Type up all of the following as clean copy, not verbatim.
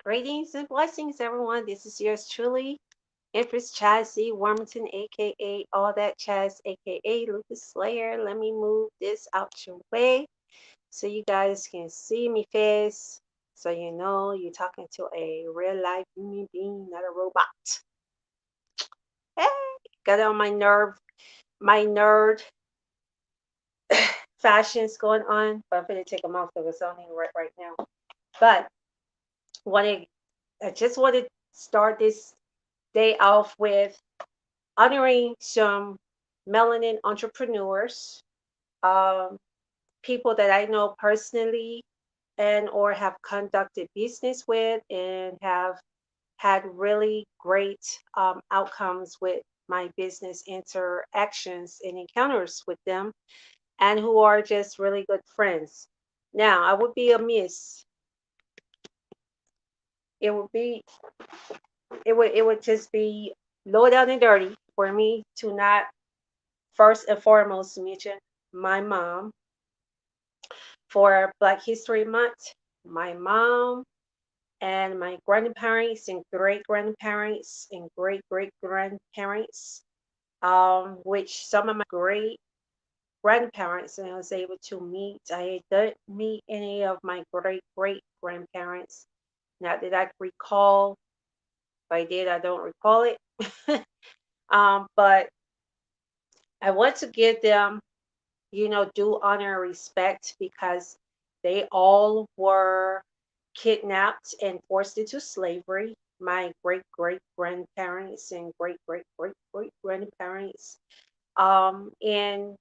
Greetings and blessings, everyone. This is yours truly, Empress Chassie Wormington, aka All That Chaz, aka Lucas Slayer. Let me move this out your way so you guys can see me face, so you know you're talking to a real life human being, not a robot. Hey, got on my nerd fashions going on, but I'm gonna take them off because it's only right now. But wanted I just want to start this day off with honoring some melanin entrepreneurs, um, people that I know personally and or have conducted business with and have had really great outcomes with my business interactions and encounters with them, and who are just really good friends. Now, I would be amiss. It would be it would just be low down and dirty for me to not first and foremost mention my mom for Black History Month. My mom and my grandparents and great grandparents and great great grandparents, which some of my great grandparents I was able to meet. I didn't meet any of my great great grandparents. Not that I recall. If I did, I don't recall it. But I want to give them, due honor and respect because they all were kidnapped and forced into slavery. My great great grandparents and great great great great grandparents. And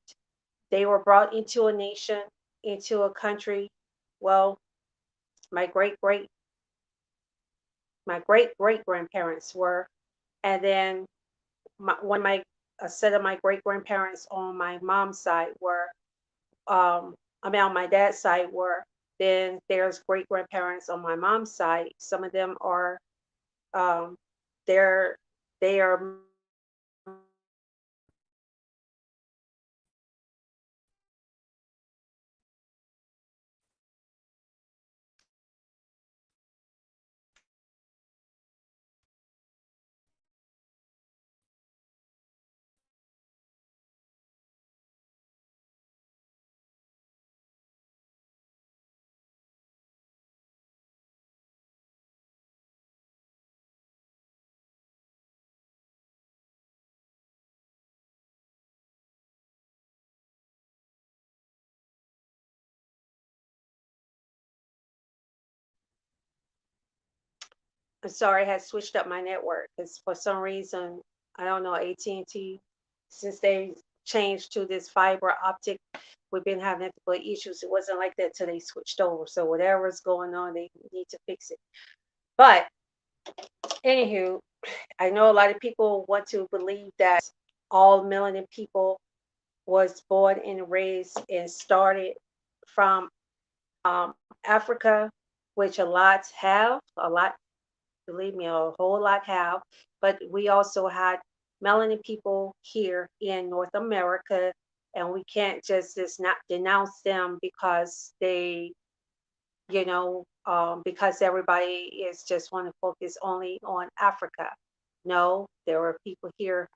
they were brought into a nation, into a country. Well, my great great my great great grandparents were, and then one of my a set of my great grandparents on my mom's side were, on my dad's side were. Then there's great grandparents on my mom's side. Some of them are, um, they're they are I'm sorry, I had switched up my network because for some reason I don't know AT&T, since they changed to this fiber optic. We've been having technical issues. It wasn't like that till they switched over. So whatever's going on, they need to fix it. But anywho, I know a lot of people want to believe that all melanin people was born and raised and started from Africa, which a lot have, a lot, believe me, a whole lot have. But we also had melanin people here in North America, and we can't just not denounce them because because everybody is just want to focus only on Africa. No, there were people here,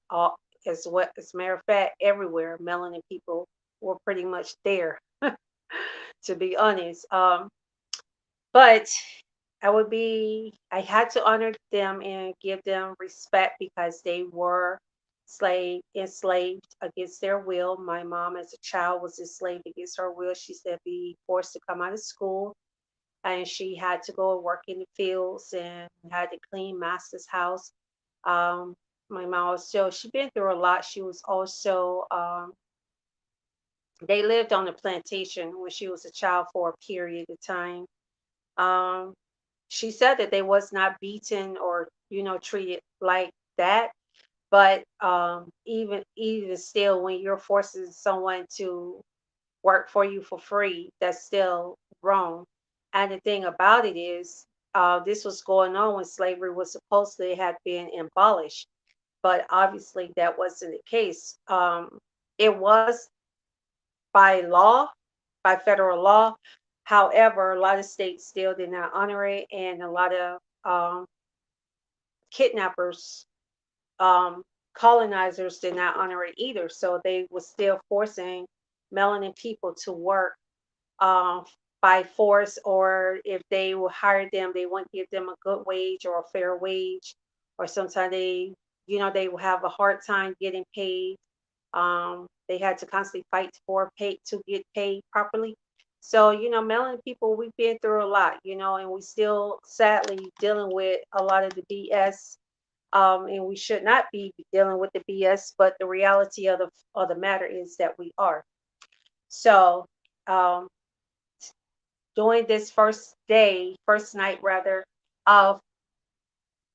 as a matter of fact, everywhere. Melanin people were pretty much there, to be honest. But I had to honor them and give them respect because they were enslaved against their will. My mom, as a child, was enslaved against her will. She said be forced to come out of school, and she had to go and work in the fields and had to clean master's house. Um, my mom also, she been through a lot. She was also, they lived on a plantation when she was a child for a period of time. Um, she said that they was not beaten or, treated like that. But even still, when you're forcing someone to work for you for free, that's still wrong. And the thing about it is, this was going on when slavery was supposedly had been abolished, but obviously that wasn't the case. It was by law, by federal law. However, a lot of states still did not honor it, and a lot of um, kidnappers, um, colonizers did not honor it either. So they were still forcing melanin people to work uh, by force, or if they will hire them, they wouldn't give them a good wage or a fair wage, or sometimes they will have a hard time getting paid. They had to constantly fight for pay to get paid properly. So, melanin people, we've been through a lot, and we still sadly dealing with a lot of the BS. And we should not be dealing with the BS, but the reality of the matter is that we are. So, um, during this first night rather, of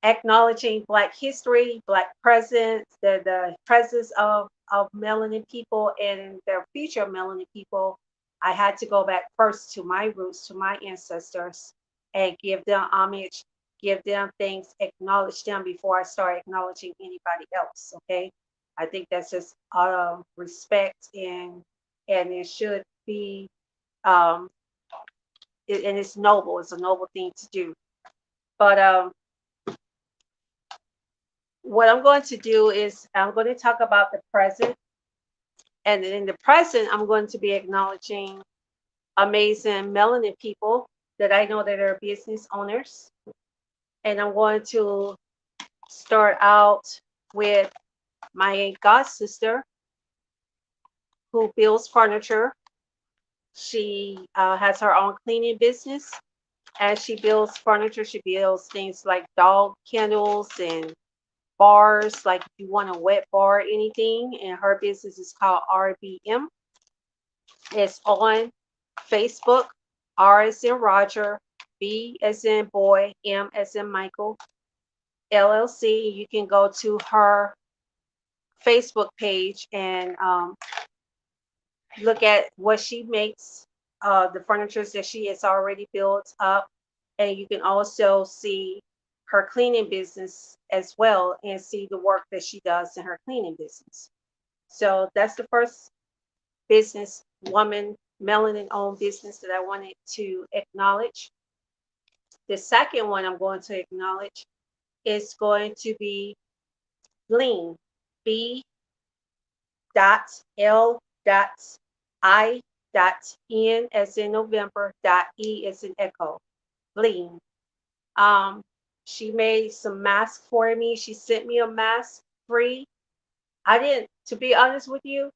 acknowledging Black history, Black presence, the presence of melanin people and their future of melanin people, I had to go back first to my roots, to my ancestors, and give them homage, give them things, acknowledge them before I start acknowledging anybody else. Okay, I think that's just respect, and it should be, um, and it's noble. It's a noble thing to do. But what I'm going to do is I'm going to talk about the present. And in the present, I'm going to be acknowledging amazing melanin people that I know that are business owners. And I'm going to start out with my god sister who builds furniture. She has her own cleaning business, and she builds furniture. She builds things like dog kennels and bars, like if you want a wet bar or anything. And her business is called RBM. It's on Facebook. R as in Roger, B as in boy, M as in Michael, LLC. You can go to her Facebook page and look at what she makes, the furnitures that she has already built up. And you can also see her cleaning business as well and see the work that she does in her cleaning business. So that's the first business woman, melanin owned business that I wanted to acknowledge. The second one I'm going to acknowledge is going to be Bling, B dot L dot I dot N as in November dot E as in Echo. Bling. Um, she made some masks for me. She sent me a mask free. I didn't, to be honest with you,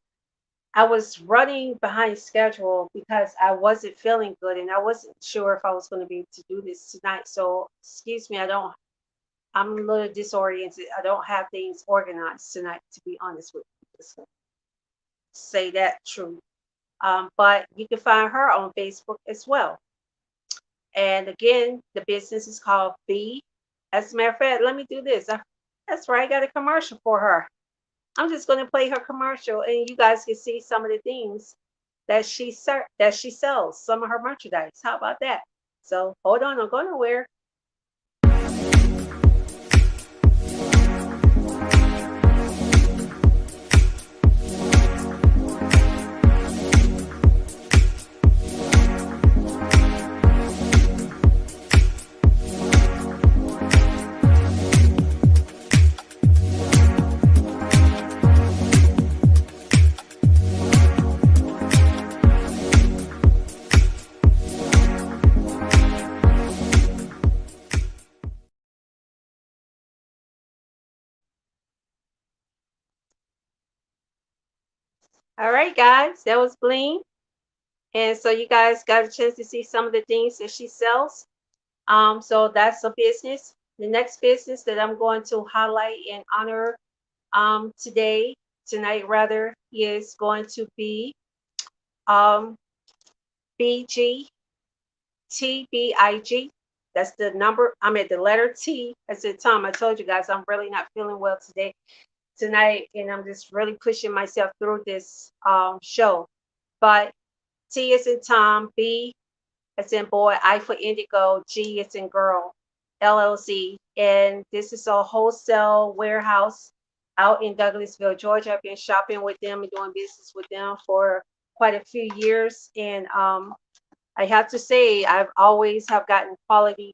I was running behind schedule because I wasn't feeling good and I wasn't sure if I was going to be able to do this tonight. So, excuse me, I'm a little disoriented. I don't have things organized tonight, to be honest with you. Just say that true. But you can find her on Facebook as well. And again, the business is called B. As a matter of fact, let me do this. That's right, I got a commercial for her. I'm just going to play her commercial, and you guys can see some of the things that she sells, some of her merchandise. How about that? So hold on, don't go nowhere. All right, guys, that was Bling. And so you guys got a chance to see some of the things that she sells. So that's a business. The next business that I'm going to highlight and honor tonight rather, is going to be um, BG TBIG. That's the number. I'm at the letter T. As the Tom. I told you guys I'm really not feeling well tonight, and I'm just really pushing myself through this show. But T is in Tom, B as in boy, I for indigo, G is in girl, LLC. And this is a wholesale warehouse out in Douglasville, Georgia. I've been shopping with them and doing business with them for quite a few years. And I have to say, I've always have gotten quality.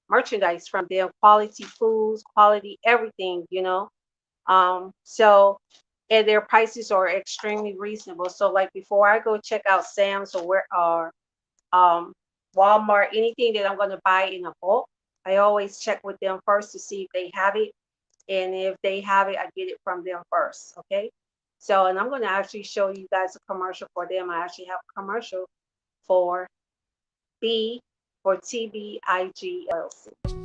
merchandise from them, quality foods, quality everything, So and their prices are extremely reasonable. So like before I go check out Sam's or where or um Walmart, anything that I'm gonna buy in a bulk, I always check with them first to see if they have it. And if they have it, I get it from them first. Okay. So and I'm gonna actually show you guys a commercial for them. I actually have a commercial for B for TBIG LLC.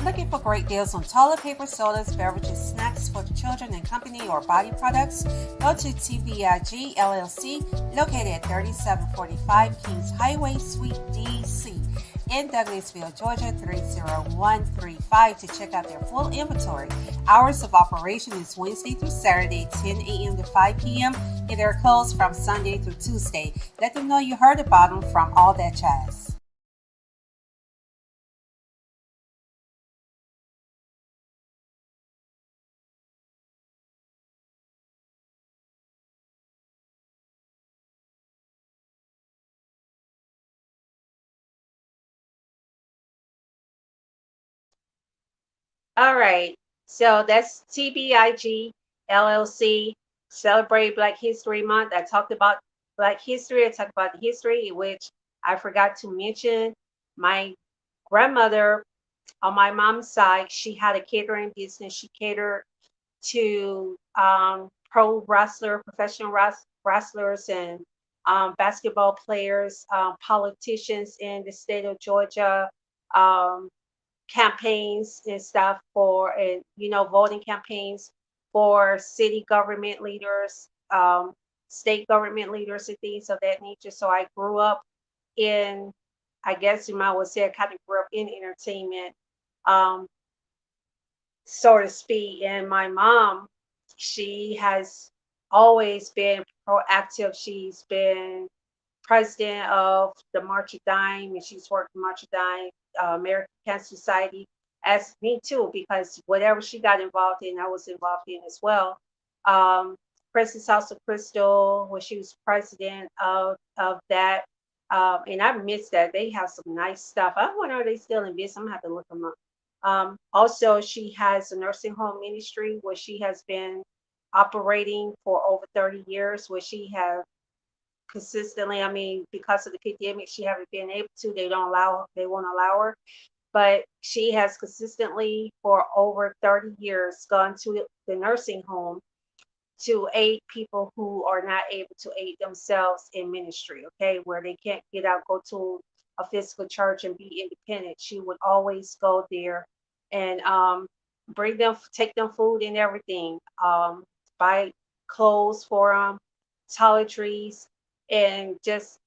Looking for great deals on toilet paper, sodas, beverages, snacks for the children and company or body products? Go to TBIG LLC, located at 3745 Kings Highway, Suite DC in Douglasville, Georgia 30135 to check out their full inventory. Hours of operation is Wednesday through Saturday, 10 a.m. to 5 p.m. and they're closed from Sunday through Tuesday. Let them know you heard about them from All That Jazz. All right. So that's TBIG LLC. Celebrate Black History Month. I talked about Black history. I talked about the history, which I forgot to mention. My grandmother on my mom's side, she had a catering business. She catered to professional wrestlers, and basketball players, politicians in the state of Georgia, um, campaigns and stuff for, and voting campaigns for city government leaders, state government leaders, and things of that nature. So I grew up in, I guess you might well say, I kind of grew up in entertainment. Um, so to speak. And my mom, she has always been proactive. She's been president of the March of Dime, and she's worked in March of Dime, American Cancer Society, as me too, because whatever she got involved in, I was involved in as well. Um, Princess House of Crystal, when she was president of that. And I miss that. They have some nice stuff. I wonder are they still in business? I'm gonna have to look them up. Also, she has a nursing home ministry where she has been operating for over 30 years, where she has consistently, I mean, because of the pandemic, she haven't been able to. They won't allow her. But she has consistently for over 30 years gone to the nursing home to aid people who are not able to aid themselves in ministry, okay, where they can't get out, go to a physical church and be independent. She would always go there and bring them, take them food and everything, buy clothes for them, toiletries, and just,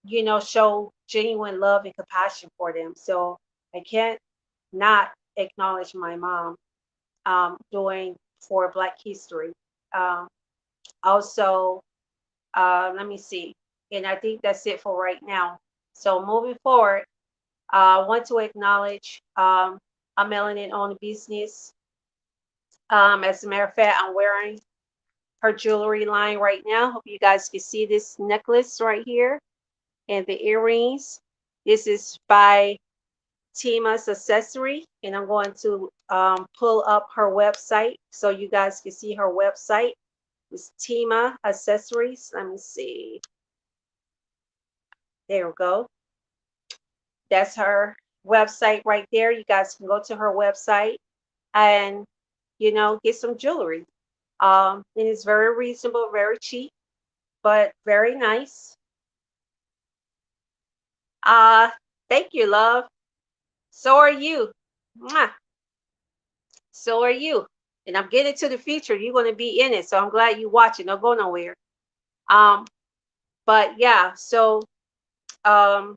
show genuine love and compassion for them. So I can't not acknowledge my mom doing for Black History. Um, Also, let me see. And I think that's it for right now. So moving forward, I want to acknowledge a melanin owned business. As a matter of fact, I'm wearing her jewelry line right now. Hope you guys can see this necklace right here and the earrings. This is by Tima's Accessory, and I'm going to pull up her website so you guys can see her website. It's Tima Accessories. Let me see. There we go. That's her website right there. You guys can go to her website and get some jewelry. It is very reasonable, very cheap, but very nice. Uh, Thank you, love. So are you. Mwah. So are you. And I'm getting to the future. You're going to be in it. So I'm glad you watch it. Don't go nowhere. Um, but yeah, so um,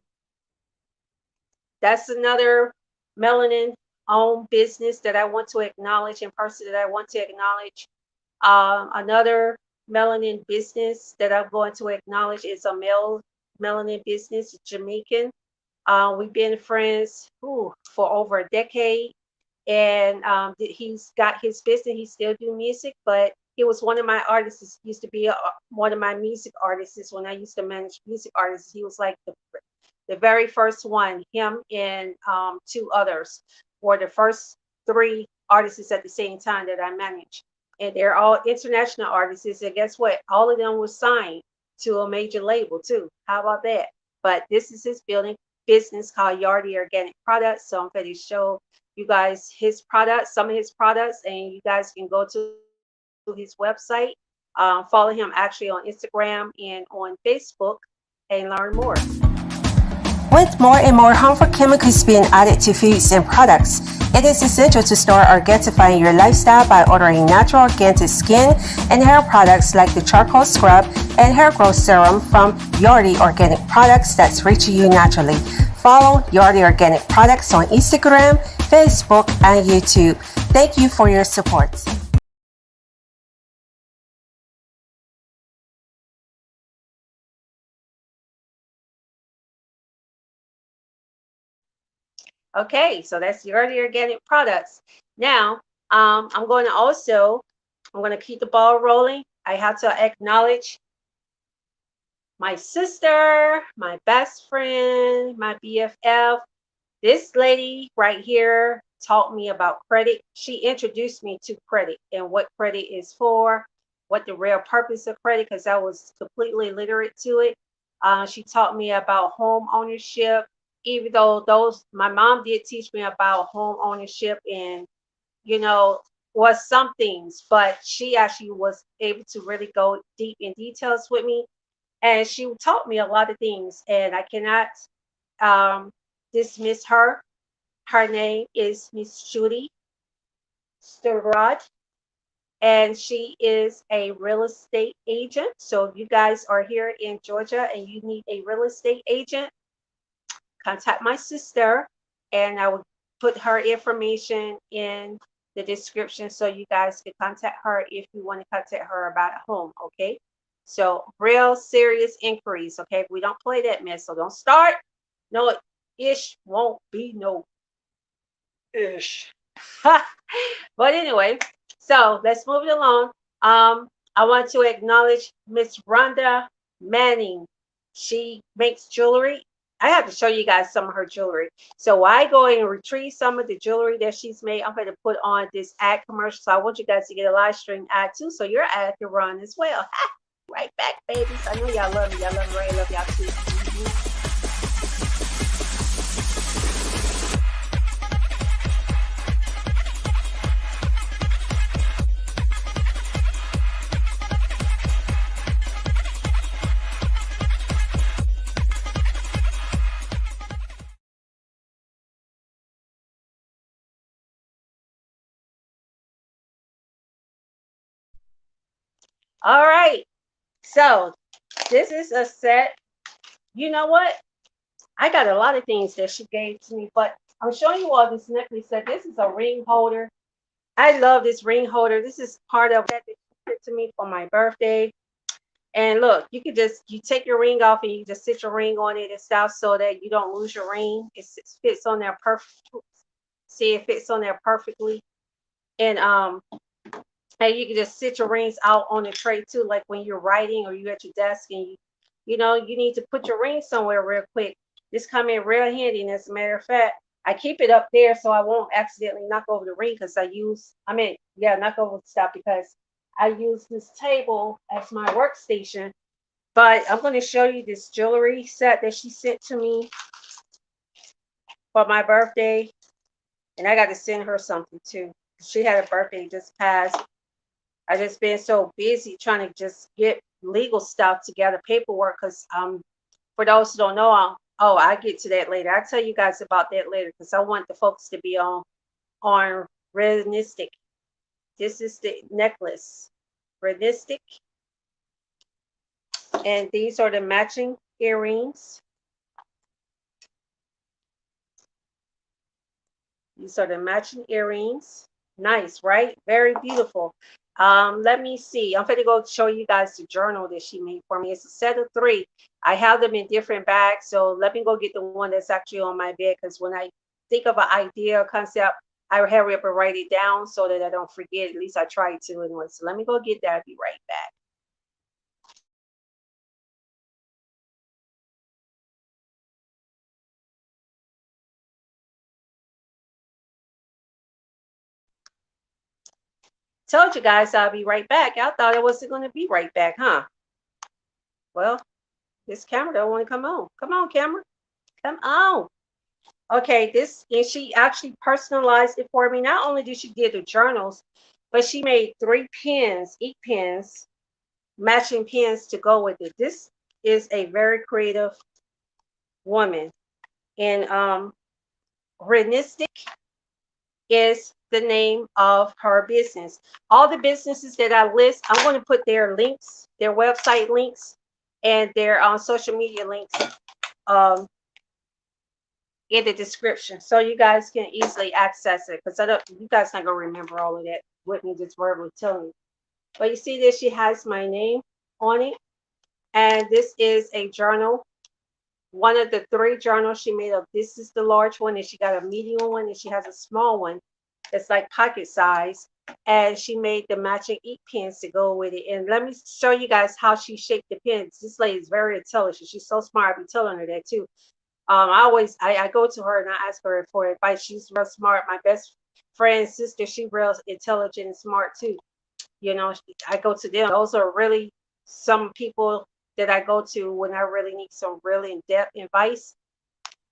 that's another melanin owned business that I want to acknowledge, and person that I want to acknowledge. Another melanin business that I'm going to acknowledge is a male melanin business, Jamaican. We've been friends for over a decade, and he's got his business. He still do music, but he was one of my artists. He used to be one of my music artists when I used to manage music artists. He was like the very first one, him and two others. were the first three artists at the same time that I managed. And they're all international artists. And guess what? All of them were signed to a major label too. How about that? But this is his building business called Yardy Organic Products. So I'm going to show you guys his products, some of his products, and you guys can go to his website. Follow him actually on Instagram and on Facebook and learn more. With more and more harmful chemicals being added to foods and products, it is essential to start organifying your lifestyle by ordering natural organic skin and hair products like the charcoal scrub and hair growth serum from Yardy Organic Products that's reaching you naturally. Follow Yardy Organic Products on Instagram, Facebook, and YouTube. Thank you for your support. Okay, so that's Yardy Organic Products. Now, I'm going to also, I'm going to keep the ball rolling. I have to acknowledge my sister, my best friend, my BFF. This lady right here taught me about credit. She introduced me to credit and what credit is for, what the real purpose of credit, because I was completely illiterate to it. She taught me about home ownership, even though those my mom did teach me about home ownership and you know was some things, but she actually was able to really go deep in details with me, and she taught me a lot of things, and I cannot um, dismiss her. Her name is Miss Judy Sturrod, and she is a real estate agent. So if you guys are here in Georgia and you need a real estate agent, contact my sister, and I will put her information in the description so you guys can contact her if you want to contact her about a home. Okay. So real serious inquiries. Okay. We don't play that mess. So don't start. No ish won't be no ish. But anyway, so let's move it along. I want to acknowledge Miss Rhonda Manning. She makes jewelry. I have to show you guys some of her jewelry. So while I go and retrieve some of the jewelry that she's made, I'm going to put on this ad commercial. So I want you guys to get a live stream ad too, so your ad can run as well. Right back, babies. I know y'all love me. Y'all love me. I love y'all too. Mhm. All right. So this is a set. You know what? I got a lot of things that she gave to me, but I'm showing you all this necklace set. This is a ring holder. I love this ring holder. This is part of that she sent to me for my birthday. And look, you can just you take your ring off and you just sit your ring on it and stuff so that you don't lose your ring. It fits on there perfect. See, it fits on there perfectly. And you can just sit your rings out on the tray too, like when you're writing or you at your desk and you need to put your ring somewhere real quick. This come in real handy. And as a matter of fact, I keep it up there so I won't accidentally knock over the ring because knock over the stuff because I use this table as my workstation. But I'm going to show you this jewelry set that she sent to me for my birthday. And I got to send her something too. She had a birthday just passed. I just been so busy trying to just get legal stuff together, paperwork. Because for those who don't know, I get to that later. I'll tell you guys about that later because I want the folks to be on realistic. This is the necklace, realistic, and these are the matching earrings. These are the matching earrings. Nice, right? Very beautiful. Let me see. I'm going to go show you guys the journal that she made for me. It's a set of three. I have them in different bags. So let me go get the one that's actually on my bed because when I think of an idea or concept, I hurry up and write it down so that I don't forget. At least I try to anyway. So let me go get that. I'll be right back. Told you guys I'll be right back. I thought I wasn't going to be right back, huh? Well, this camera don't want to come on. Come on, camera. Come on. Okay, this, and she actually personalized it for me. Not only did she get the journals, but she made three pens, ink pens, matching pens to go with it. This is a very creative woman. And Renistic is the name of her business. All the businesses that I list, I'm going to put their links, their website links, and their social media links um, in the description, so you guys can easily access it. Because I don't, you guys not gonna remember all of that with me just verbally telling you. But you see that she has my name on it, and this is a journal. One of the three journals she made up. This is the large one, and she got a medium one, and she has a small one that's like pocket size. And she made the matching ink pens to go with it. And let me show you guys how she shaped the pens. This lady is very intelligent. She's so smart. I'll be telling her that too. I go to her and I ask her for advice. She's real smart. My best friend's sister, she real intelligent and smart too. You know, I go to them. Those are really some people that I go to when I really need some really in-depth advice,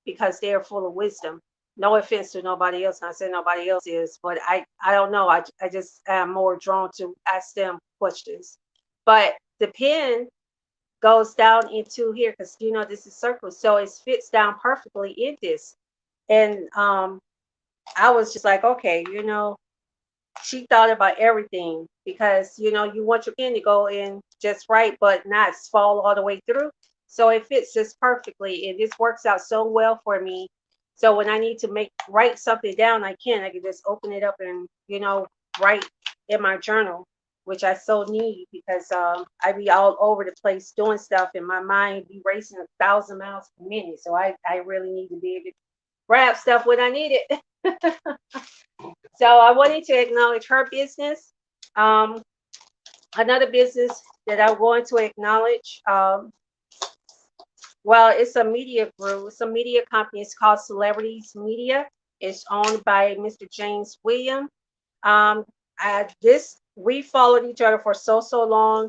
because they're full of wisdom. No offense to nobody else. Not saying nobody else is, but I don't know. I just am more drawn to ask them questions. But the pen goes down into here, because you know this is circle, so it fits down perfectly in this. And I was just like, okay, you know, she thought about everything, because you know you want your pen to go in just right but not fall all the way through, so it fits just perfectly, and this works out so well for me. So when I need to make write something down, I can just open it up and you know write in my journal, which I so need, because I be all over the place doing stuff and my mind be racing 1,000 miles per minute, so I really need to be able to grab stuff when I need it. So I wanted to acknowledge her business. Um, Another business that I want to acknowledge, well, it's a media group, it's a media company. It's called Celebrities Media. It's owned by Mr. James William. Um, this we followed each other for so long.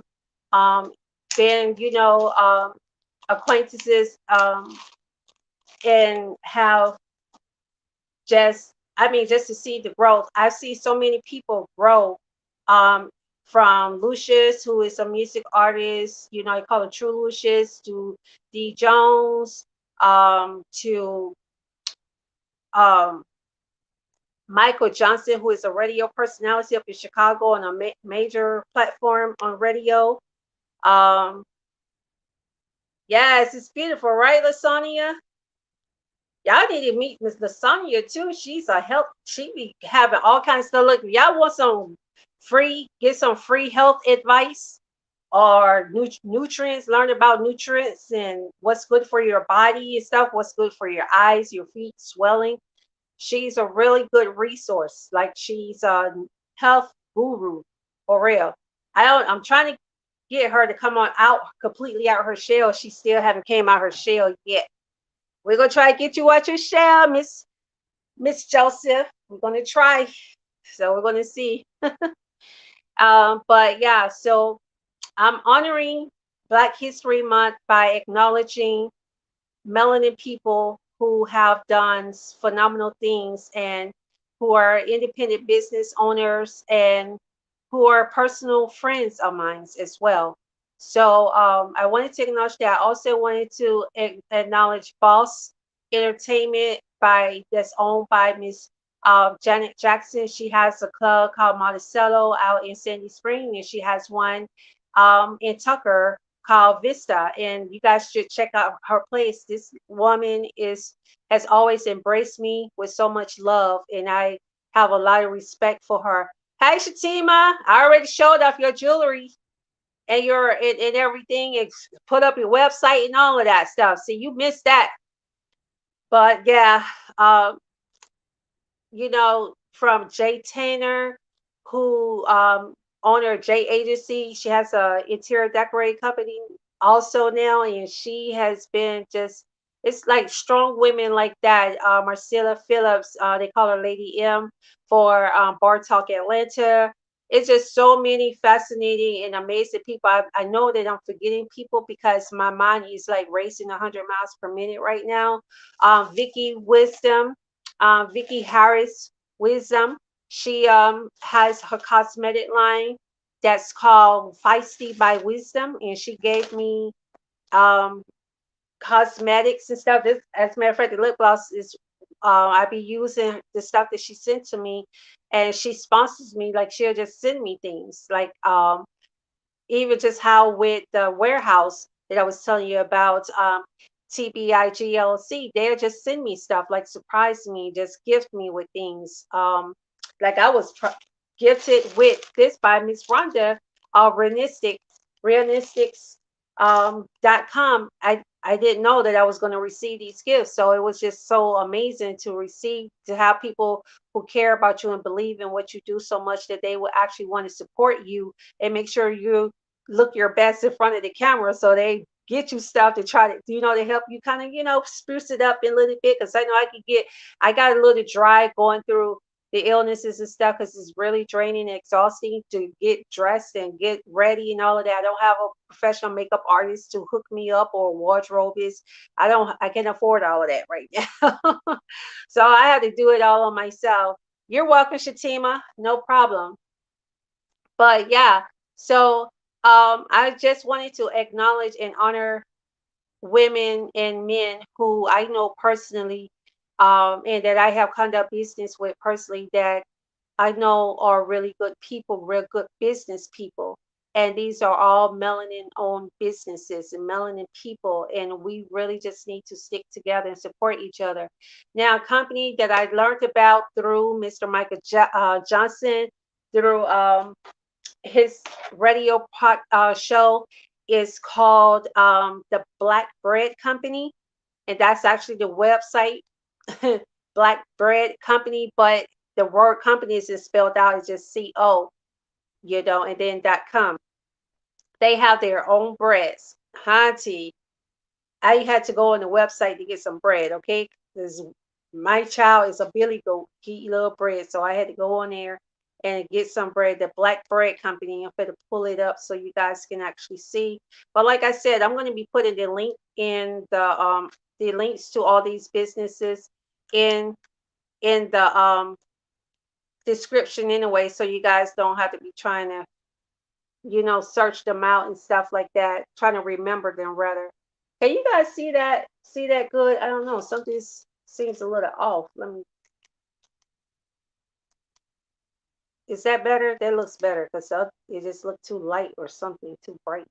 Um, been acquaintances, and have just I mean just to see the growth. I see so many people grow, um from Lucius, who is a music artist, you know, I call it True Lucius, to D Jones, to um Michael Johnson, who is a radio personality up in Chicago on a major platform on radio. um yes, it's beautiful, right, Lasonia? Y'all need to meet Miss Lasagna too. She's a health. She be having all kinds of stuff. Look, if y'all want some get some free health advice or nutrients. Learn about nutrients and what's good for your body and stuff. What's good for your eyes, your feet, swelling. She's a really good resource. Like she's a health guru for real. I'm trying to get her to come on out completely out her shell. She still haven't came out her shell yet. We're gonna try to get you out your shell, Miss Joseph. We're gonna try. So we're gonna see. But yeah, so I'm honoring Black History Month by acknowledging melanin people who have done phenomenal things and who are independent business owners and who are personal friends of mine as well. So I wanted to acknowledge that. I also wanted to acknowledge Boss Entertainment by that's owned by Miss Janet Jackson. She has a club called Monticello out in Sandy Spring, and she has one in Tucker called Vista, and you guys should check out her place. This woman is has always embraced me with so much love, and I have a lot of respect for her. Hey, Shatima, I already showed off your jewelry and and everything, and put up your website and all of that stuff. See, you missed that, but yeah, um, you know, from Jay Tanner, who owner of J Agency. She has a interior decorating company also now, and she has been just it's like strong women like that. Marcella Phillips, they call her Lady M for Bar Talk Atlanta. it's just so many fascinating and amazing people. I know that I'm forgetting people because my mind is like racing 100 miles per minute right now. Vicky Wisdom, Vicky Harris Wisdom. She has her cosmetic line that's called Feisty by Wisdom, and she gave me um cosmetics and stuff. This, as a matter of fact, the lip gloss is I be using the stuff that she sent to me, and she sponsors me. Like she'll just send me things, like even just how with the warehouse that I was telling you about, TBIGLC, they'll just send me stuff, like surprise me, just gift me with things. Like I was gifted with this by Miss Rhonda, Renistics, Realistics, .com. I didn't know that I was going to receive these gifts. So it was just so amazing to receive, to have people who care about you and believe in what you do so much that they will actually want to support you and make sure you look your best in front of the camera. So they get you stuff to try to, to help you kind of, spruce it up a little bit. Cause I know I got a little dry going through the illnesses and stuff because it's really draining and exhausting to get dressed and get ready and all of that. I don't have a professional makeup artist to hook me up or wardrobeist. I can't afford all of that right now. So I had to do it all on myself. You're welcome, Shatima. No problem. But yeah, so I just wanted to acknowledge and honor women and men who I know personally, and that I have conduct business with personally, that I know are really good people, real good business people. And these are all melanin owned businesses and melanin people. And we really just need to stick together and support each other. Now, a company that I learned about through Mr. Michael Johnson, through his radio show, is called the Black Bread Company, and that's actually the website. Black Bread Company, but the word company isn't spelled out, it's just CO, and then .com. They have their own breads. Auntie, I had to go on the website to get some bread, okay? Because my child is a billy goat. He love bread. So I had to go on there and get some bread, the Black Bread Company. I'm going to pull it up so you guys can actually see. But like I said, I'm going to be putting the link in the links to all these businesses in the description anyway, so you guys don't have to be trying to, search them out and stuff like that, trying to remember them rather. Can you guys see that? See that good? I don't know. Something seems a little off. Let me. Is that better? That looks better because it just looked too light or something, too bright.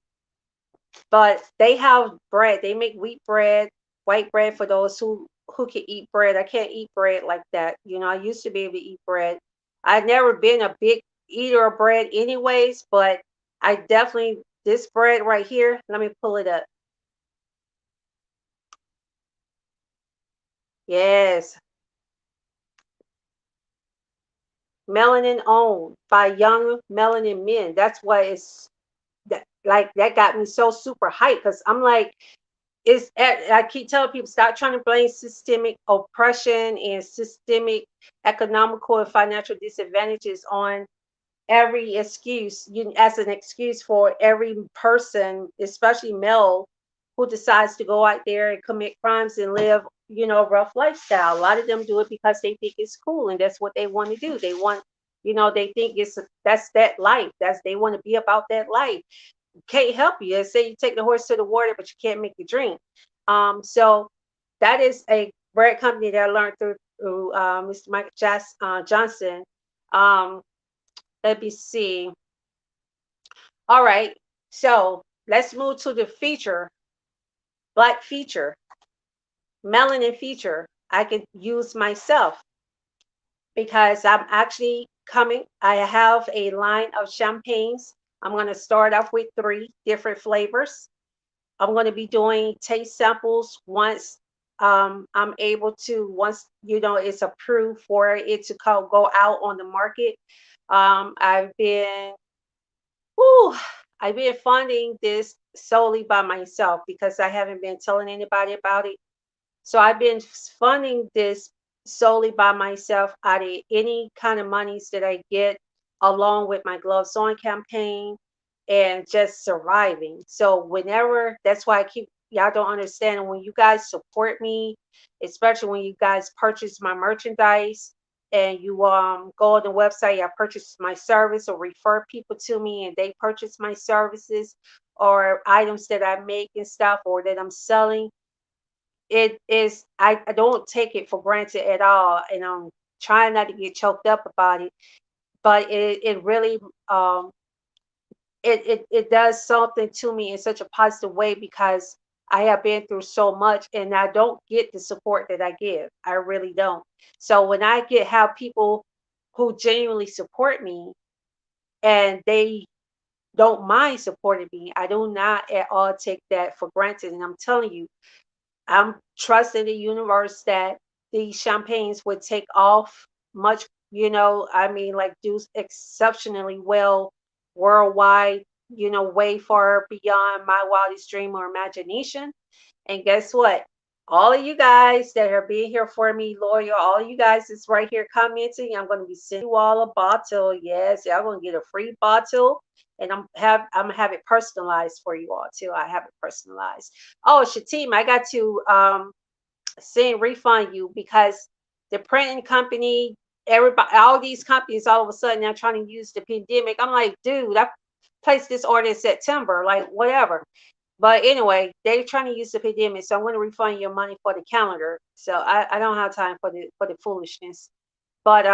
But they have bread. They make wheat bread, white bread for those who can eat bread. I can't eat bread like that. I used to be able to eat bread. I've never been a big eater of bread anyways, but I definitely, this bread right here, let me pull it up. Yes, melanin owned by young melanin men. That's what it's that got me so super hyped because I'm like, I keep telling people, stop trying to blame systemic oppression and systemic economical and financial disadvantages on every excuse, as an excuse for every person, especially male, who decides to go out there and commit crimes and live, a rough lifestyle. A lot of them do it because they think it's cool and that's what they want to do. They want, they think that's that life. They want to be about that life. Can't help you. They say you take the horse to the water, but you can't make it drink. So that is a bread company that I learned through Mr. Michael Johnson. Um, Let me see. All right. So let's move to the feature, black feature, melanin feature. I could use myself because I'm actually coming. I have a line of champagnes. I'm going to start off with 3 different flavors. I'm going to be doing taste samples once I'm able to, once it's approved for it to go out on the market. I've been Whew, I've been funding this solely by myself because I haven't been telling anybody about it. So I've been funding this solely by myself out of any kind of monies that I get. along with my Gloves On campaign and just surviving. So whenever, that's why I keep, y'all don't understand, when you guys support me, especially when you guys purchase my merchandise and you go on the website, I purchase my service or refer people to me and they purchase my services or items that I make and stuff or that I'm selling, it is, I don't take it for granted at all, and I'm trying not to get choked up about it, but it really it does something to me in such a positive way because I have been through so much and I don't get the support that I give. I really don't. So when I get have people who genuinely support me and they don't mind supporting me, I do not at all take that for granted. And I'm telling you, I'm trusting the universe that these champagnes would take off much, I mean, like do exceptionally well worldwide, way far beyond my wildest dream or imagination. And guess what? All of you guys that are being here for me, loyal, all of you guys that's right here commenting, I'm going to be sending you all a bottle. Yes, y'all going to get a free bottle, and I'm gonna have it personalized for you all too. I have it personalized. Oh, Shatima, I got to send refund you because the printing company, everybody, all these companies, all of a sudden they're trying to use the pandemic. I'm like, dude, I placed this order in September, like whatever. But anyway, they're trying to use the pandemic, so I'm going to refund your money for the calendar. So I don't have time for the foolishness. But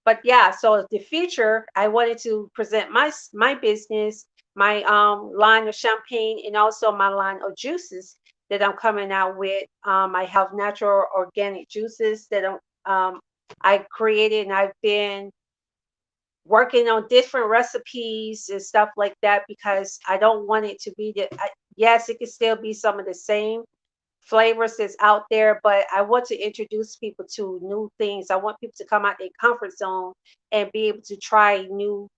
but yeah, so the future, I wanted to present my business, my line of champagne, and also my line of juices that I'm coming out with. I have natural organic juices that I created, and I've been working on different recipes and stuff like that because I don't want it to be yes, it can still be some of the same flavors that's out there, but I want to introduce people to new things. I want people to come out their comfort zone and be able to try new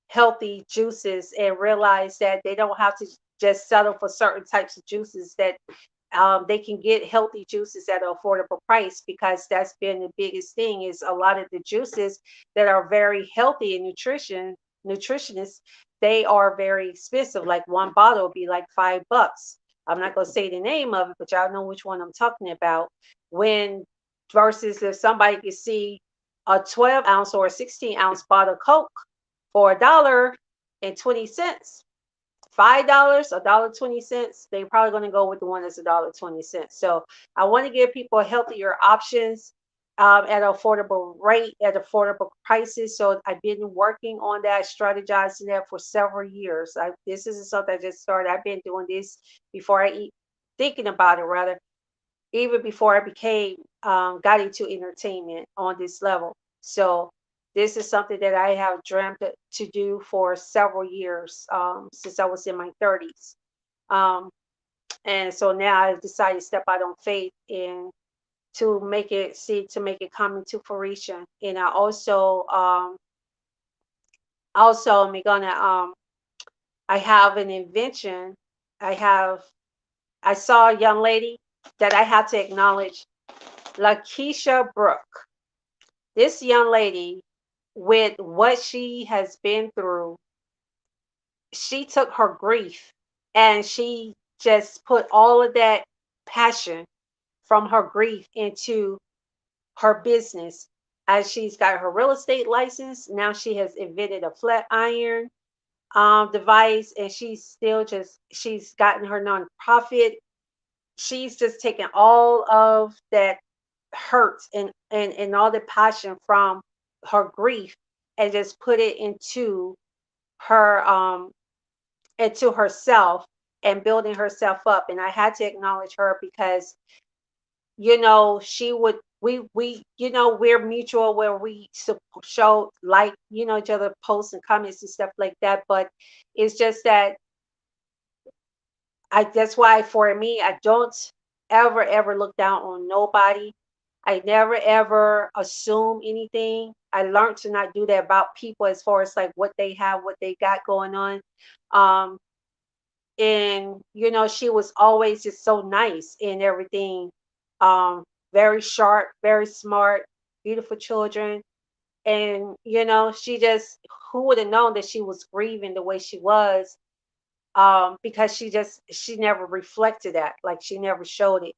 healthy juices and realize that they don't have to just settle for certain types of juices, that they can get healthy juices at an affordable price, because that's been the biggest thing is a lot of the juices that are very healthy and nutritionists, they are very expensive. Like one bottle will be like $5. I'm not going to say the name of it, but y'all know which one I'm talking about. When versus if somebody could see a 12-ounce or a 16-ounce bottle of Coke for $1.20, $5, $1.20, they're probably going to go with the one that's $1.20. So I want to give people healthier options at an affordable rate, at affordable prices. So I've been working on that, strategizing that for several years. This isn't something I just started. I've been doing this before thinking about it rather, even before I became got into entertainment on this level. So this is something that I have dreamt to do for several years since I was in my 30s. Um, and so now I've decided to step out on faith and to make it come into fruition. And I also I'm gonna I have an invention. I have I saw a young lady that I have to acknowledge, Lakeisha Brooke. This young lady, with what she has been through, she took her grief and she just put all of that passion from her grief into her business. As she's got her real estate license, now she has invented a flat iron device, and she's gotten her nonprofit. She's just taken all of that hurt and all the passion from her grief and just put it her into herself and building herself up. And I had to acknowledge her because she would we we're mutual where we show like each other posts and comments and stuff like that, but it's just that that's why for me, I don't ever look down on nobody. I never ever assume anything. I learned to not do that about people as far as like what they have, what they got going on. Um, and she was always just so nice and everything. Um, very sharp, very smart, beautiful children. And she just, who would have known that she was grieving the way she was, because she never reflected that, like she never showed it.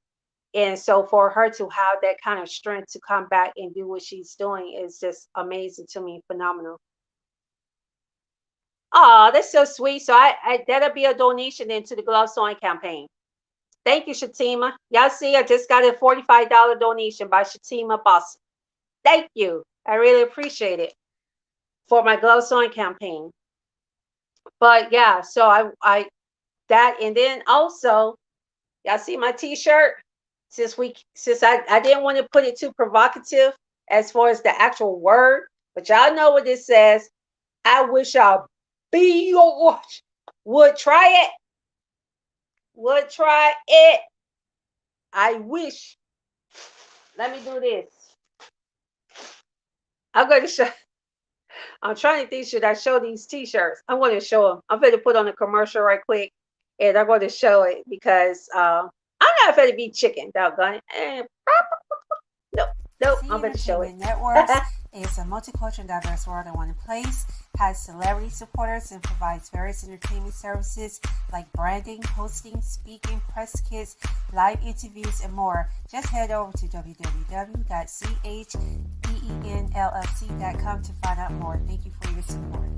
And so for her to have that kind of strength to come back and do what she's doing is just amazing to me, phenomenal. Oh, that's so sweet. So I that'll be a donation into the glove sewing campaign. Thank you, Shatima. Y'all see, I just got a $45 donation by Shatima Boss. Thank you. I really appreciate it for my glove sewing campaign. But yeah, so I that, and then also, y'all see my t-shirt? Since I didn't want to put it too provocative as far as the actual word, but y'all know what this says. I wish I be your would try it. Would try it. I wish. Let me do this. I'm going to show. I'm trying to think. Should I show these T-shirts? I'm going to show them. I'm going to put on a commercial right quick, and I'm going to show it because I'm not going to be chicken. Doggone it. Nope. Nope. See I'm going to show it. Entertainment Networks is a multicultural and diverse world in one place, has celebrity supporters, and provides various entertainment services like branding, hosting, speaking, press kits, live interviews, and more. Just head over to www.chenllc.com to find out more. Thank you for your support.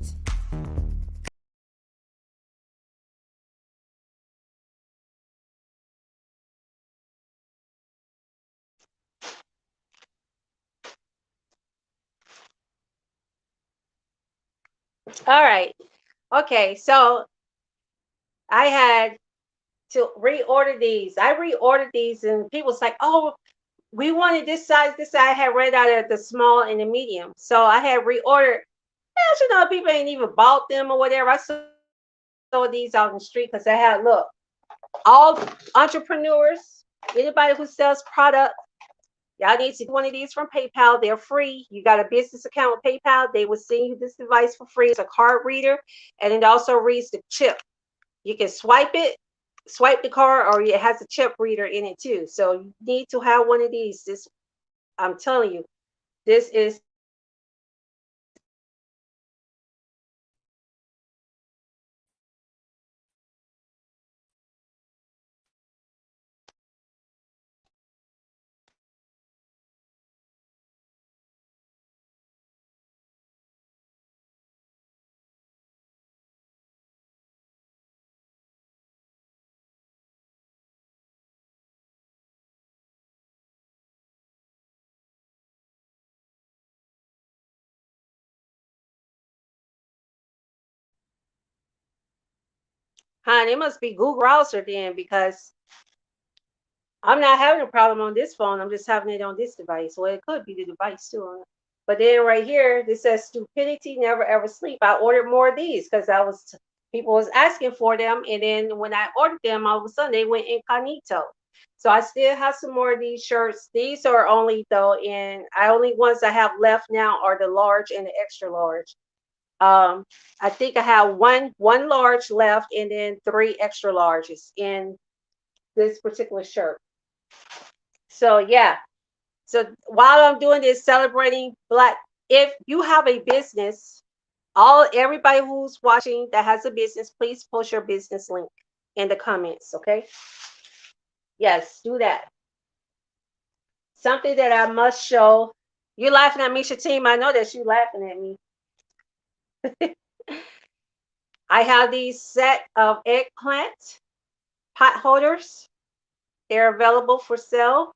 All right. Okay. So I had to reorder these. I reordered these, and people was like, "Oh, we wanted this size." This size I had read out at the small and the medium, so I had reordered. Well, people ain't even bought them or whatever. I sold these out in the street because I had, look, all entrepreneurs, anybody who sells product, y'all need to get one of these from PayPal. They're free. You got a business account with PayPal, they will send you this device for free. It's a card reader, and it also reads the chip. You can swipe the card, or it has a chip reader in it too. So you need to have one of these. This, I'm telling you, this is Huh, it must be Google browser then, because I'm not having a problem on this phone. I'm just having it on this device. Well, it could be the device too. But then right here, this says stupidity, never ever sleep. I ordered more of these because people was asking for them, and then when I ordered them, all of a sudden they went incognito. So I still have some more of these shirts. These are only though, and I only ones I have left now are the large and the extra large. Um, I think I have one large left, and then three extra larges in this particular shirt. So yeah. So while I'm doing this, celebrating Black, if you have a business, all everybody who's watching that has a business, please post your business link in the comments. Okay. Yes, do that. Something that I must show. You're laughing at me, Shatim. I know that you're laughing at me. I have these set of eggplant pot holders. They're available for sale.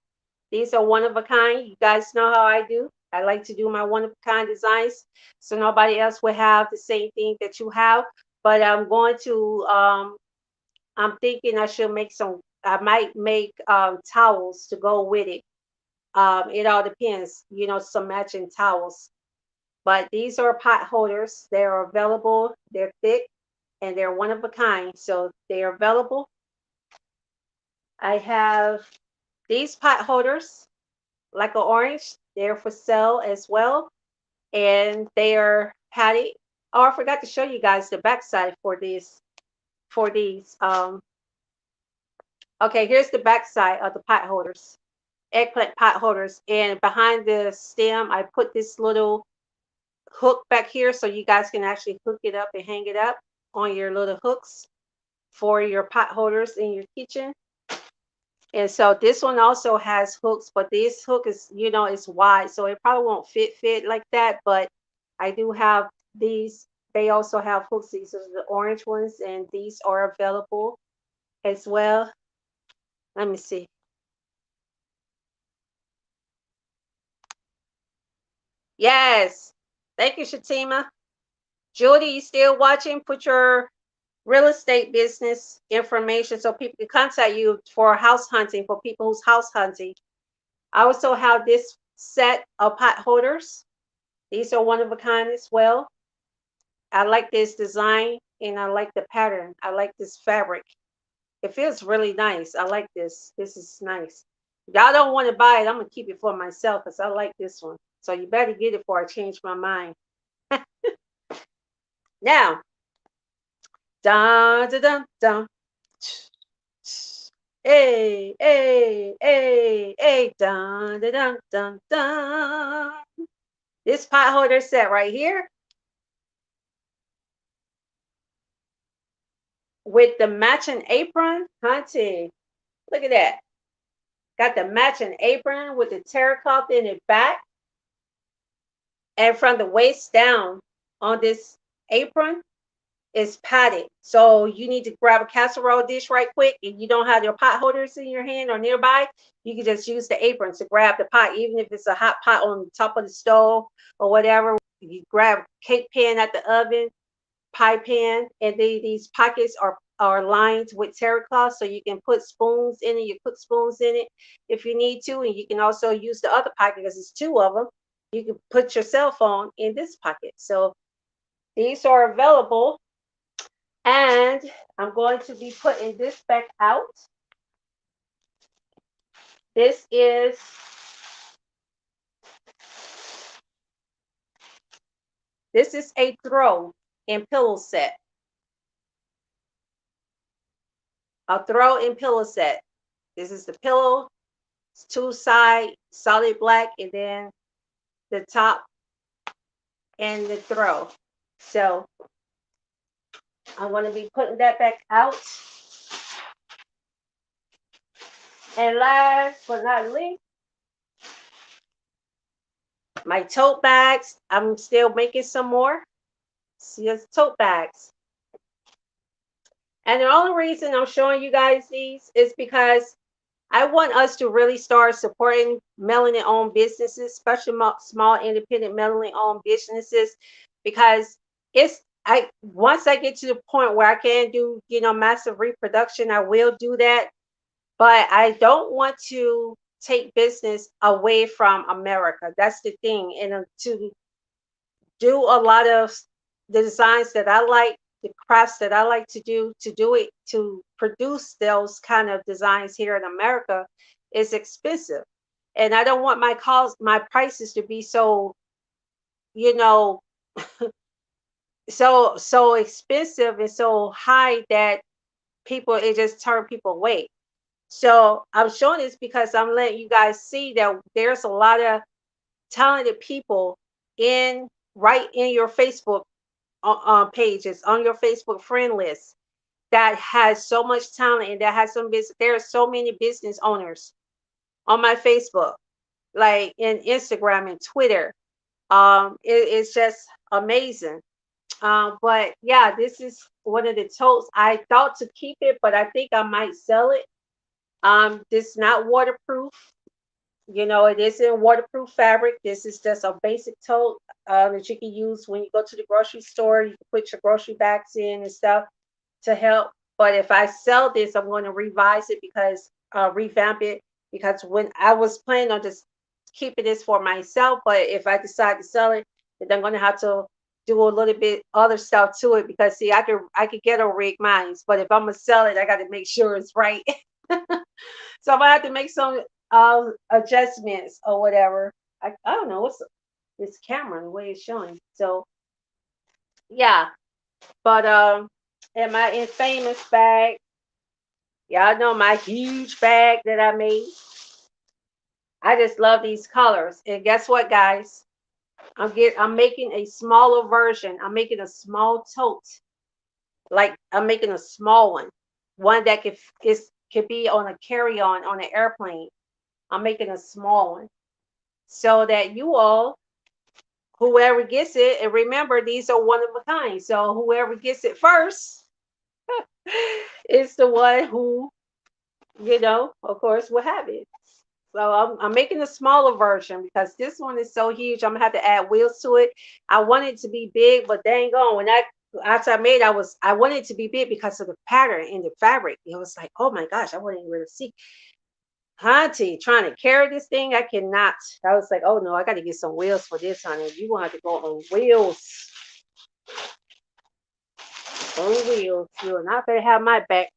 These are one of a kind. You guys know how I do. I like to do my one of a kind designs, so nobody else will have the same thing that you have. But I'm going to, I'm thinking I should make some, I might make towels to go with it. It all depends, some matching towels. But these are pot holders. They're available. They're thick and they're one of a kind. So they are available. I have these pot holders, like an orange. They're for sale as well. And they are padded. Oh, I forgot to show you guys the backside for these. Okay, here's the backside of the pot holders, eggplant pot holders. And behind the stem, I put this little hook back here so you guys can actually hook it up and hang it up on your little hooks for your pot holders in your kitchen. And so this one also has hooks, but this hook is, it's wide, so it probably won't fit like that. But I do have these. They also have hooks. These are the orange ones, and these are available as well. Let me see. Yes. Thank you, Shatima. Judy, you still watching? Put your real estate business information so people can contact you for house hunting, for people who's house hunting. I also have this set of pot holders. These are one of a kind as well. I like this design and I like the pattern. I like this fabric. It feels really nice. I like this. This is nice. Y'all don't want to buy it. I'm going to keep it for myself because I like this one. So you better get it before I change my mind. Now, dun, dun, dun, dun. Hey, hey, hey, hey, dun, dun, dun, dun, dun. This pot holder set right here with the matching apron, hunty. Look at that. Got the matching apron with the terracotta in the back. And from the waist down on this apron is padded. So you need to grab a casserole dish right quick and you don't have your pot holders in your hand or nearby, you can just use the apron to grab the pot, even if it's a hot pot on the top of the stove or whatever. You grab cake pan at the oven, pie pan, and these pockets are lined with terracotta, so you can put spoons in it. You put spoons in it if you need to, and you can also use the other pocket because it's two of them. You can put your cell phone in this pocket. So these are available, and I'm going to be putting this back out. This is a throw and pillow set. A throw and pillow set. This is the pillow. It's two side solid black, and then the top and the throw. So I'm going to be putting that back out. And last but not least, my tote bags. I'm still making some more. See, it's tote bags. And the only reason I'm showing you guys these is because I want us to really start supporting melanin owned businesses, especially small independent melanin owned businesses, because it's I once I get to the point where I can do, massive reproduction, I will do that. But I don't want to take business away from America. That's the thing. And to do a lot of the designs that I like, the crafts that I like to do it, to produce those kind of designs here in America is expensive. And I don't want my prices to be so, you know, so expensive and so high that it just turn people away. So I'm showing this because I'm letting you guys see that there's a lot of talented people in right in your Facebook pages, on your Facebook friend list, that has so much talent and that has some business. There are so many business owners on my Facebook, like in Instagram and Twitter. It's just amazing. But yeah, this is one of the totes. I thought to keep it, but I think I might sell it. This is not waterproof. It isn't waterproof fabric. This is just a basic tote that you can use when you go to the grocery store. You can put your grocery bags in and stuff to help. But if I sell this, I'm going to revise it because revamp it, because when I was planning on just keeping this for myself, but if I decide to sell it, then I'm going to have to do a little bit other stuff to it, because see, I could get a rig mines, but if I'm gonna sell it, I got to make sure it's right. So I'm gonna have to make some adjustments or whatever. I don't know what's this camera the way it's showing. So yeah, but and my infamous bag, y'all know my huge bag that I made. I just love these colors, and guess what, guys? I'm making a smaller version. I'm making a small tote. Like I'm making a small one that could be on a carry-on on an airplane. I'm making a small one so that you all, whoever gets it, and remember these are one of a kind. So whoever gets it first is the one who, of course, will have it. So I'm making a smaller version because this one is so huge. I'm gonna have to add wheels to it. I want it to be big, but dang on when I after I made, I wanted it to be big because of the pattern in the fabric. It was like, oh my gosh, I wasn't even able to see. Honey, trying to carry this thing, I cannot. I was like, oh no, I got to get some wheels for this, honey. You gonna have to go on wheels, on wheels. You're not gonna have my back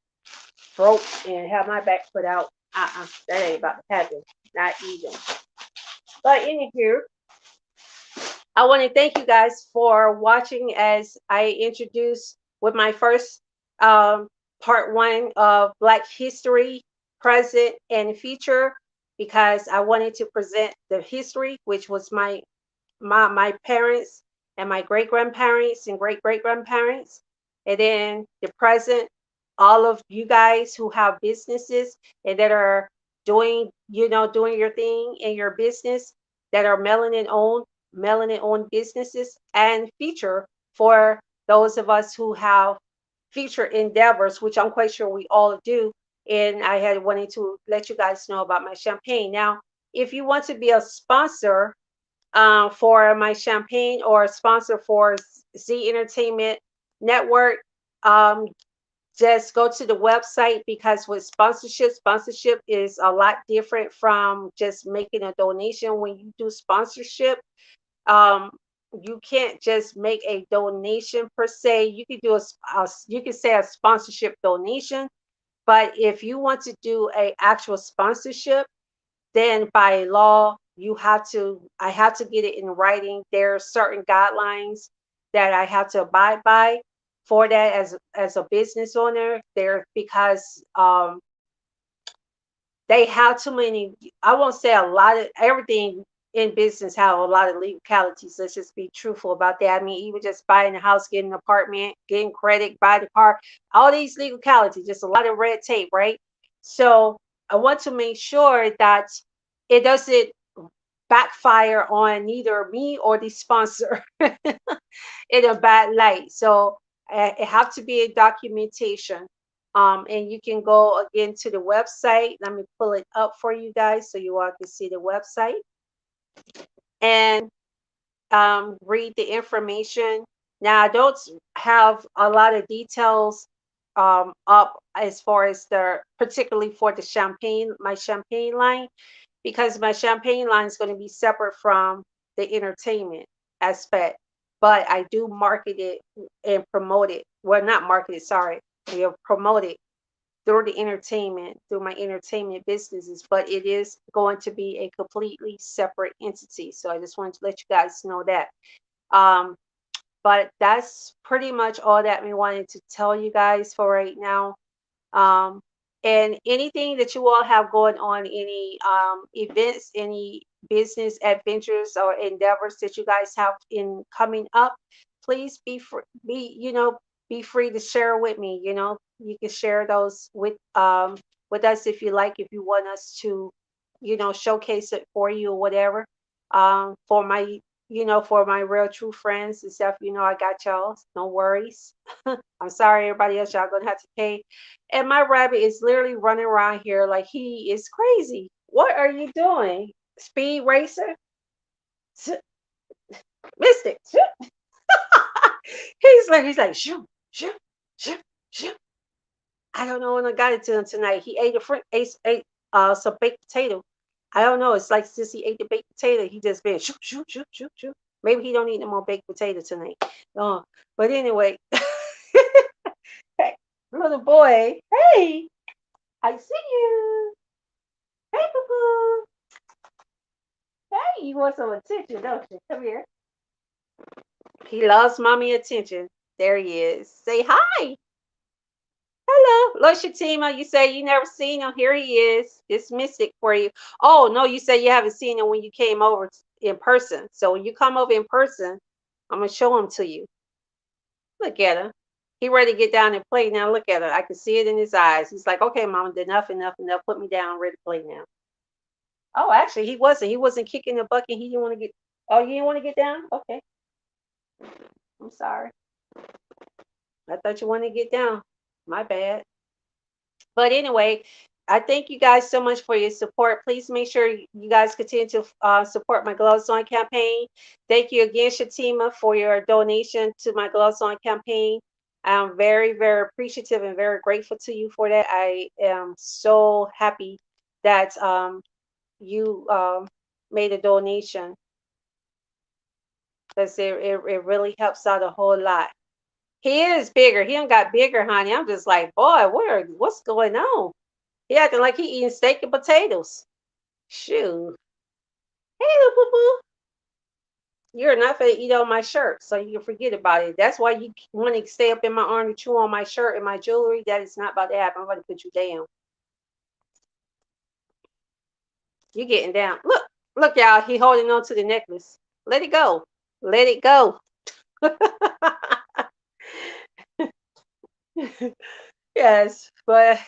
broke and have my back put out. That ain't about to happen. Not even. But anywho, I want to thank you guys for watching as I introduce with my first um, part one of Black History, Present, and Future, because I wanted to present the history, which was my parents and my great grandparents and great great grandparents, and then the present, all of you guys who have businesses and that are doing your thing in your business that are melanin owned businesses, and future for those of us who have future endeavors, which I'm quite sure we all do. And I had wanted to let you guys know about my champagne. Now, if you want to be a sponsor for my champagne or a sponsor for Z Entertainment Network, um, just go to the website because with sponsorship is a lot different from just making a donation. When you do sponsorship, um, you can't just make a donation per se. You could do you could say a sponsorship donation, but if you want to do a actual sponsorship, then by law I have to get it in writing. There are certain guidelines that I have to abide by for that as a business owner there, because they have too many. I won't say a lot of everything in business have a lot of legalities. Let's just be truthful about that. I mean, even just buying a house, getting an apartment, getting credit, buy the car, all these legalities, just a lot of red tape, right? So I want to make sure that it doesn't backfire on neither me or the sponsor in a bad light. So it have to be a documentation. And you can go again to the website. Let me pull it up for you guys so you all can see the website and read the information. Now, I don't have a lot of details up as far as particularly for the my champagne line, because my champagne line is going to be separate from the entertainment aspect. But I do market it and promote it. Well, not market it, sorry. We promote it through the entertainment, through my entertainment businesses, but it is going to be a completely separate entity. So I just wanted to let you guys know that. Um, but that's pretty much all that we wanted to tell you guys for right now. Um, and anything that you all have going on, any events, any business adventures or endeavors that you guys have in coming up, please be free, be free to share with me. You can share those with us if you like, if you want us to, showcase it for you or whatever. For my for my real true friends and stuff, I got y'all. No worries. I'm sorry, everybody else, y'all gonna have to pay. And my rabbit is literally running around here like he is crazy. What are you doing? Speed racer? Mystic. He's like, shoot, shoot, shoot, shoot. I don't know when I got it to him tonight. He ate some baked potato. I don't know. It's like since he ate the baked potato, he just been shoot, shoot, shoot, shoot, shoot. Maybe he don't eat no more baked potato tonight. But anyway, hey, little boy, hey, I see you. Hey, boo boo. Hey, you want some attention, don't you? Come here. He loves mommy attention. There he is. Say hi. Hello. Look, Shatima, you say you never seen him. Here he is. It's Mystic for you. Oh, no, you said you haven't seen him when you came over. in person. So when you come over in person, I'm gonna show them to you. Look at him. He ready to get down and play now. Look at him. I can see it in his eyes. He's like, okay, mom, enough, enough, enough. Put me down. I'm ready to play now. Oh, actually, he wasn't. He wasn't kicking the bucket. He didn't want to get. Oh, you didn't want to get down? Okay, I'm sorry. I thought you wanted to get down. My bad. But anyway, I thank you guys so much for your support. Please make sure you guys continue to support my Gloves On campaign. Thank you again, Shatima, for your donation to my Gloves On campaign. I'm very, very appreciative and very grateful to you for that. I am so happy that you made a donation because it really helps out a whole lot. He is bigger. He done got bigger, honey. I'm just like, boy, what's going on? He acting like he eating steak and potatoes. Shoot. Hey, little boo boo. You're not gonna eat on my shirt, so you can forget about it. That's why you want to stay up in my arm and chew on my shirt and my jewelry. That is not about to happen. I'm about to put you down. You getting down. Look, y'all. He holding on to the necklace. Let it go. Let it go. Yes, but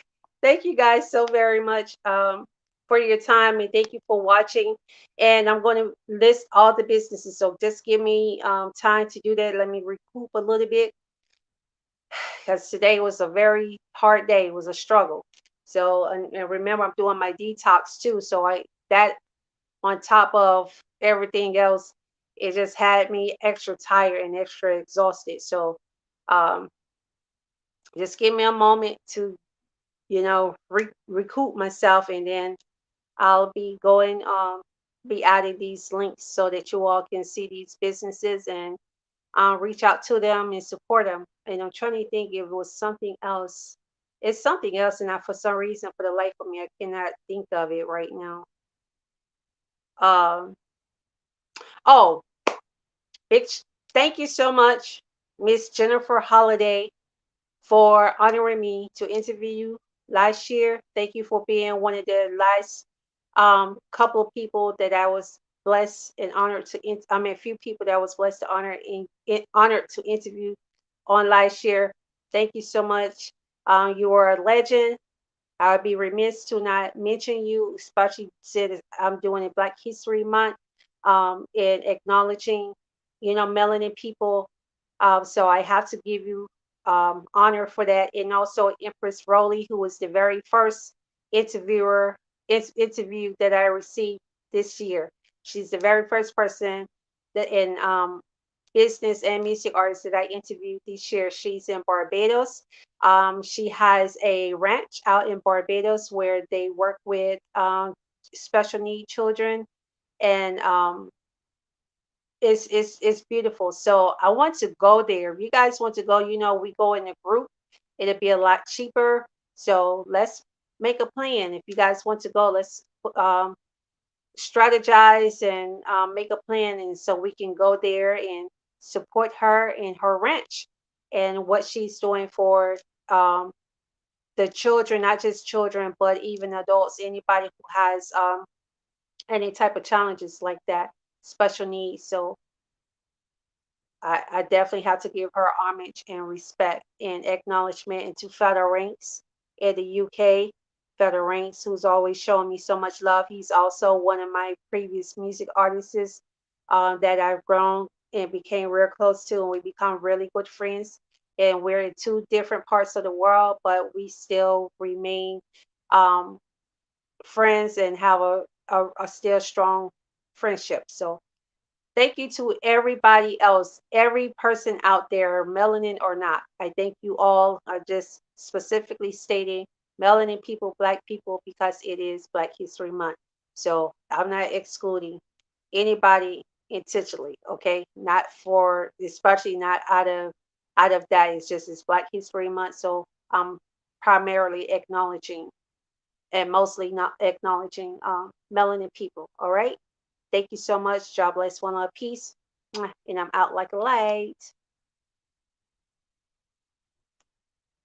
thank you guys so very much for your time and thank you for watching. And I'm going to list all the businesses. So just give me time to do that. Let me recoup a little bit because today was a very hard day. It was a struggle. So and remember, I'm doing my detox too. So I that on top of everything else, it just had me extra tired and extra exhausted. So um, just give me a moment to recoup myself, and then I'll be going be adding these links so that you all can see these businesses and reach out to them and support them. And I'm trying to think if it was something else. It's something else, and I, for some reason, for the life of me, I cannot think of it right now. Um, oh, big thank you so much, Miss Jennifer Holiday, for honoring me to interview you last year. Thank you for being one of the last couple of people that I was blessed and honored to. I mean, a few people that I was blessed to honor in honored to interview on last year. Thank you so much. You are a legend. I'd be remiss to not mention you, especially since I'm doing a Black History Month, and acknowledging, melanin people. So I have to give you honor for that, and also Empress Rowley, who was the very first interviewer interview that I received this year. She's the very first person that in business and music artist that I interviewed this year. She's in Barbados. She has a ranch out in Barbados where they work with special need children, and it's beautiful. So I want to go there. If you guys want to go, we go in a group. It'll be a lot cheaper. So let's make a plan. If you guys want to go, let's um, strategize and make a plan, and so we can go there and support her and her ranch and what she's doing for um, the children, not just children, but even adults, anybody who has any type of challenges like that, special needs. So I definitely have to give her homage and respect and acknowledgement, and to Federal Ranks in the UK. Federal Ranks, who's always showing me so much love. He's also one of my previous music artists that I've grown and became real close to, and we become really good friends. And we're in two different parts of the world, but we still remain um, friends and have a still strong friendship. So thank you to everybody else, every person out there, melanin or not. I thank you all. I just specifically stating melanin people, Black people, because it is Black History Month. So I'm not excluding anybody intentionally, okay? Not for, especially not out of that. It's just it's Black History Month. So I'm primarily acknowledging and mostly not acknowledging melanin people. All right. Thank you so much. God bless. One love. Peace. And I'm out like a light.